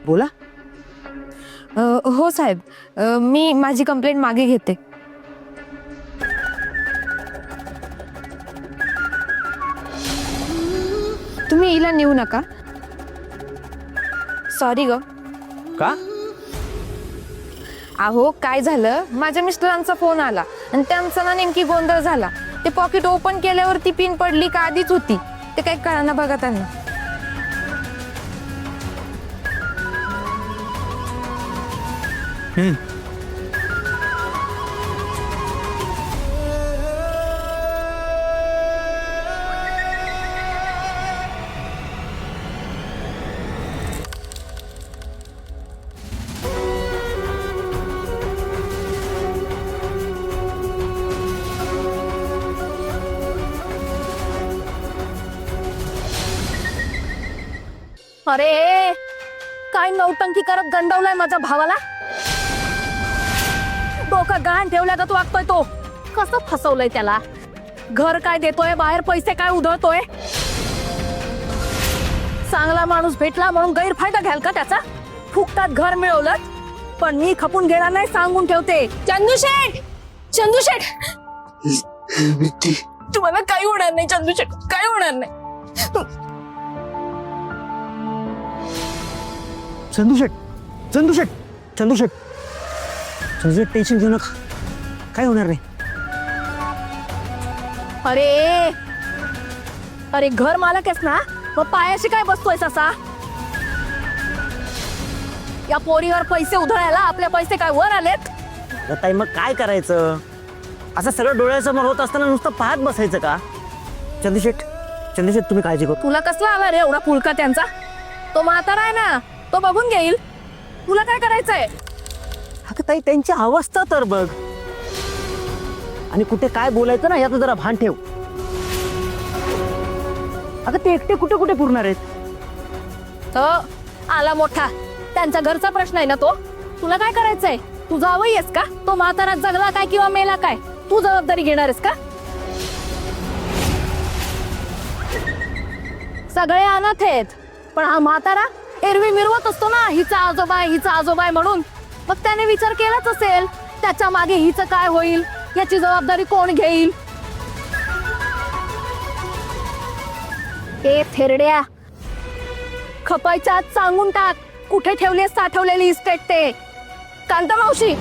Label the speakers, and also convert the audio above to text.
Speaker 1: बोला.
Speaker 2: हो साहेब, मी माझी कंप्लेंट मागे घेते. तुम्ही हिला नेऊ नका. सॉरी ग.
Speaker 1: का?
Speaker 2: अहो काय झालं, माझ्या मिस्टरांचा फोन आला आणि त्यांचा ना नेमकी गोंधळ झाला. ते पॉकेट ओपन केल्यावर ती पिन पडली का आधीच होती ते काही कळना बघा त्यांना.
Speaker 3: अरे काय नौटंकी करत गंडवलाय माझ्या भावाला. डोकं गहाण ठेवल्या का तू वागतोय तो. कसं फसवलंय त्याला. घर काय देतोय, बाहेर पैसे काय उधळतोय. चांगला माणूस भेटला म्हणून गैरफायदा घ्याल का त्याचा. फुकटात घर मिळवलं पण मी खपून घेणार नाही सांगून ठेवते. चंदूशेठ, चंदूशेठ, तुम्हाला काही होणार नाही. चंदूशेठ काही होणार नाही.
Speaker 1: चंदूशेठ, चंदूशेठ, चंदूशेठ, चंदूशेठ, टेन्शन घेऊ नका, काय होणार नाही.
Speaker 3: अरे अरे घर मालक आहेस ना, मग पायाशी काय बसतोयस असा. या पोरीवर पैसे उधळायला आपले पैसे काय वर आलेत.
Speaker 1: ताई मग काय करायचं. असं सगळं डोळ्यासमोर होत असताना नुसतं पाहत बसायचं का. चंदूशेठ, चंदूशेठ, तुम्ही काळजी करू.
Speaker 3: तुला कसला आला रे एवढा पुळका त्यांचा. तो म्हातारा आहे ना, तो बघून घेईल. तुला काय करायचंय.
Speaker 1: अगं ताई, त्यांची अवस्था तर बघ. आणि कुठे काय बोलायचं ना याचं जरा भान ठेव. अगं ते एकटे कुठे कुठे पुरणार आहेत.
Speaker 3: तो आला मोठा, त्यांचा घरचा प्रश्न आहे ना तो. तुला काय करायचंय. तू जावई आहेस का. तो म्हातारा जगला काय किंवा मेला काय, तू जबाबदारी घेणार आहेस का. सगळे अनाथ आहेत पण हा म्हातारा एरवी मिरवत असतो ना, हिचा आजोबा आहे, हिचा आजोबा आहे म्हणून. मग त्याने विचार केलाच असेल त्याच्या मागे हिचं काय होईल, याची जबाबदारी कोण घेईल. ए थेरड्या, खपायच्या आत सांगून टाक कुठे ठेवली साठवलेली इस्टेट ते. कांता मावशी,